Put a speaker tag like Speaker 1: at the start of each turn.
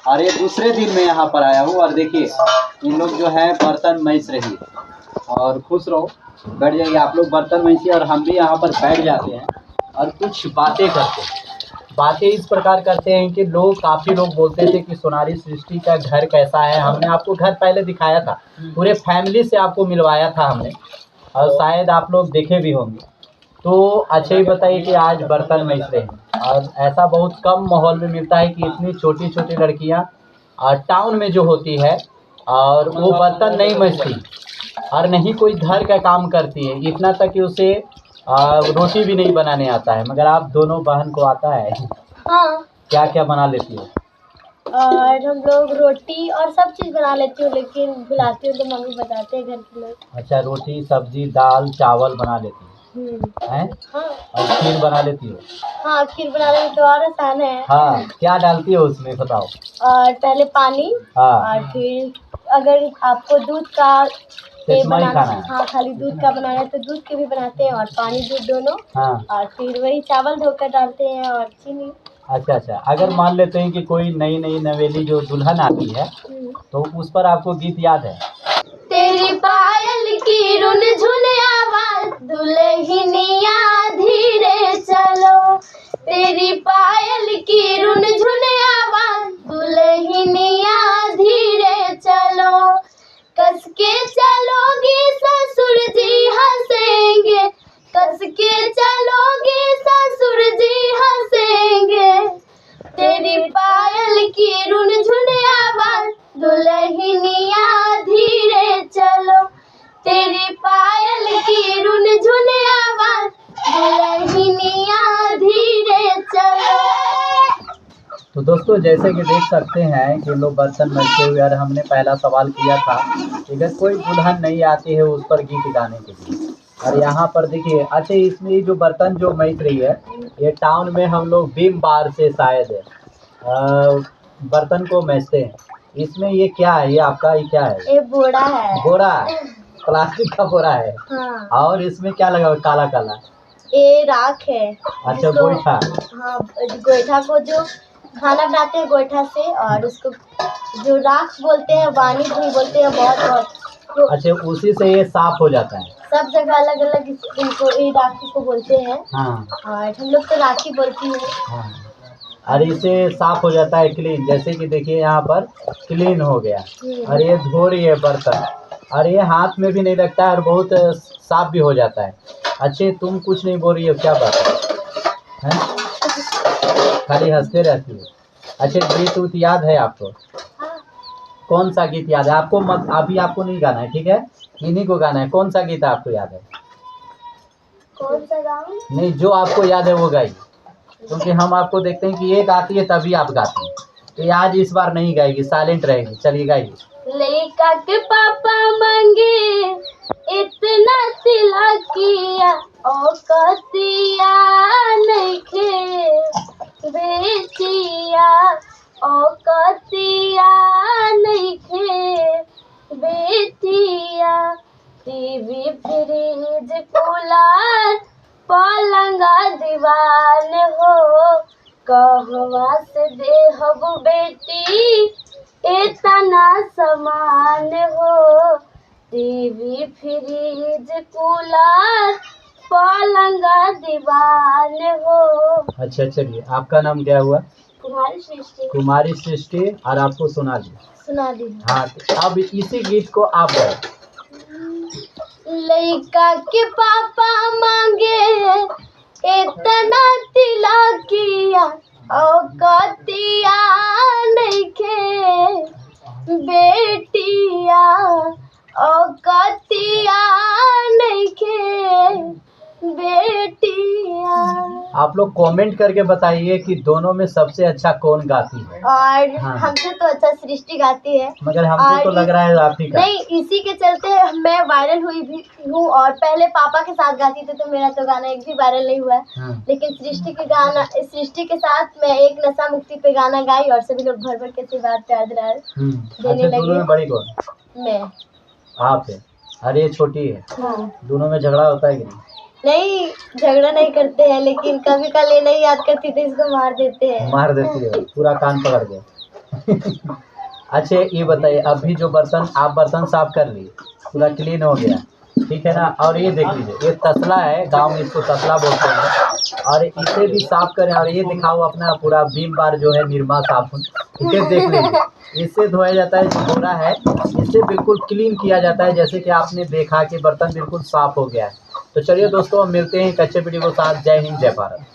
Speaker 1: और ये दूसरे दिन मैं यहाँ पर आया हूँ और देखिए इन लोग जो है बर्तन मैस रही है। और खुश रहो, बैठ जाइए आप लोग बर्तन मैसिए और हम भी यहाँ पर बैठ जाते हैं और कुछ बातें करते हैं। बातें इस प्रकार करते हैं कि काफ़ी लोग बोलते थे कि सोनारी सृष्टि का घर कैसा है। हमने आपको घर पहले दिखाया था, पूरे फैमिली से आपको मिलवाया था हमने, और शायद आप लोग देखे भी होंगे। तो अच्छा ही बताइए कि आज बर्तन मैस रहे हैं और ऐसा बहुत कम माहौल में मिलता है कि इतनी छोटी छोटी लड़कियां टाउन में जो होती है और वो बर्तन नहीं मैसती और नहीं कोई घर का काम करती है, इतना तक कि उसे रोटी भी नहीं बनाने आता है। मगर आप दोनों बहन को आता है।
Speaker 2: हाँ।
Speaker 1: क्या क्या बना लेती हो?
Speaker 2: और हम लोग रोटी और सब चीज़ बना लेती हूँ, लेकिन बुलाती हूँ तो मम्मी बताते हैं घर के लोग।
Speaker 1: अच्छा, रोटी सब्जी दाल चावल बना लेती हो हैं?
Speaker 2: हाँ।
Speaker 1: और खीर बना लेती हो?
Speaker 2: हाँ, खीर बनाने में तो और आसान है।
Speaker 1: हाँ, क्या डालती हो उसमें बताओ?
Speaker 2: और पहले पानी।
Speaker 1: हाँ।
Speaker 2: और फिर अगर आपको दूध का
Speaker 1: खाना है।
Speaker 2: हाँ, खाली दूध का बनाना है तो दूध के भी बनाते हैं, और पानी दूध दोनों।
Speaker 1: हाँ।
Speaker 2: और फिर वही चावल धोकर डालते हैं और चीनी।
Speaker 1: अच्छा अच्छा, अगर मान लेते हैं कि कोई नई नई नवेली जो दुल्हन आती है तो उस पर आपको गीत याद है?
Speaker 2: तेरी पायल की रुन झुन आवाज दुल्हनिया धीरे चलो, तेरी पायल की रुन झुन आवाज दुल्हनिया धीरे चलो, कस के चलोगी ससुर जी हंसेंगे, कस के चलोगी ससुर जी हंसेंगे, तेरी पायल की रुन झुन आवाज दुल्हनिया धीरे चलो, तेरी पायल की रुन झुन आवाज दुल्हनिया धीरे चलो।
Speaker 1: तो दोस्तों जैसे कि देख सकते हैं कि लोग बर्तन मैसते हुए, और हमने पहला सवाल किया था कि अगर कोई दुल्हन नहीं आती है उस पर गीत गाने के लिए, और यहाँ पर देखिए अच्छा इसमें जो बर्तन जो मैस रही है ये टाउन में हम लोग बीम बार से शायद बर्तन को मैसते हैं। इसमें ये क्या है, ये आपका ये क्या है?
Speaker 2: ये बोरा है।
Speaker 1: बोरा, प्लास्टिक का बोरा है।
Speaker 2: हाँ।
Speaker 1: और इसमें क्या लगा हुआ काला काला?
Speaker 2: ये राख है।
Speaker 1: अच्छा, गोईठा।
Speaker 2: हाँ, गोईठा को जो खाना बनाते हैं गोईठा से, और उसको जो राख बोलते हैं वानी भी बोलते हैं, बहुत।
Speaker 1: अच्छा, उसी से ये साफ हो जाता है।
Speaker 2: सब जगह अलग अलग इनको ये राखी को बोलते हैं।
Speaker 1: हाँ।
Speaker 2: और हम लोग तो राखी बोलती है।
Speaker 1: हाँ, और इसे साफ हो जाता है क्लीन, जैसे कि देखिए यहाँ पर क्लीन हो गया। और ये धो रही है बर्तन, और ये हाथ में भी नहीं लगता है और बहुत साफ भी हो जाता है। अच्छे, तुम कुछ नहीं बोल रही हो, क्या बात है? खाली हंसते रहती हो। अच्छा, गीत उत याद है आपको?
Speaker 2: हाँ।
Speaker 1: कौन सा गीत याद है आपको? मत अभी आपको नहीं गाना है, ठीक है, इन्हीं को गाना है। कौन सा गीत आपको याद है?
Speaker 2: कौन सा गाऊं?
Speaker 1: नहीं, जो आपको याद है वो गाइए, क्योंकि हम आपको देखते हैं कि ये गाती है तभी आप गाते हैं, तो ये आज इस बार नहीं गाएगी, साइलेंट रहेगी। चलिए गाइए।
Speaker 2: लड़का के पापा मांगे इतना तिलकिया, ओ कतिया नइखे बेटिया, ओ कतिया नइखे बेटिया, टीवी फ्रिज कूलर पलंगा दीवान हो, कहवा से देहब बेटी इतना समान हो, टीवी फ्रिज कूलर पलंगा दीवान हो।
Speaker 1: अच्छा, चलिए, आपका नाम क्या हुआ?
Speaker 2: कुमारी सृष्टि।
Speaker 1: कुमारी सृष्टि। और आपको सुना दी?
Speaker 2: सुना दी।
Speaker 1: हाँ, तो अब इसी गीत को आप गाए।
Speaker 2: लड़का के पापा मांगे इतना तिलकिया, ओ कतिया नइखे बेटिया, ओ कतिया नइखे बेटिया।
Speaker 1: आप लोग कमेंट करके बताइए कि दोनों में सबसे अच्छा कौन गाती है।
Speaker 2: और
Speaker 1: हाँ।
Speaker 2: हमसे तो अच्छा सृष्टि गाती है,
Speaker 1: मगर हमको तो लग रहा है आप ही का।
Speaker 2: नहीं, इसी के चलते मैं वायरल हुई भी हूँ। और पहले पापा के साथ गाती थी तो मेरा तो गाना एक भी वायरल नहीं हुआ है।
Speaker 1: हाँ।
Speaker 2: लेकिन सृष्टि के साथ मैं एक नशा मुक्ति पे गाना गाई और सभी लोग भर भर के आशीर्वाद प्यार देने
Speaker 1: अच्छा, दोनों में बड़ी कौन?
Speaker 2: मैं।
Speaker 1: आप है, अरे ये छोटी है।
Speaker 2: हाँ।
Speaker 1: दोनों में झगड़ा होता है कि नहीं?
Speaker 2: नहीं, झगड़ा नहीं करते हैं, लेकिन कभी कल ये नहीं याद करती तो इसको मार देते हैं।
Speaker 1: मार देती है, पूरा कान पकड़ के। अच्छा ये बताइए, अभी जो बर्तन आप बर्तन साफ कर लिए, पूरा क्लीन हो गया, ठीक है ना। और ये देख लीजिए, ये तसला है, गांव में इसको तसला बोलते हैं। और इसे भी साफ करें, और ये दिखाओ अपना पूरा विम बार जो है निरमा साबुन, इसे देख लीजिए, इससे धोया जाता है। जो धोरा है इससे बिल्कुल क्लीन किया जाता है, जैसे कि आपने देखा कि बर्तन बिल्कुल साफ हो गया है। तो चलिए दोस्तों, हम मिलते हैं एक अच्छे वीडियो के साथ। जय हिंद, जय भारत।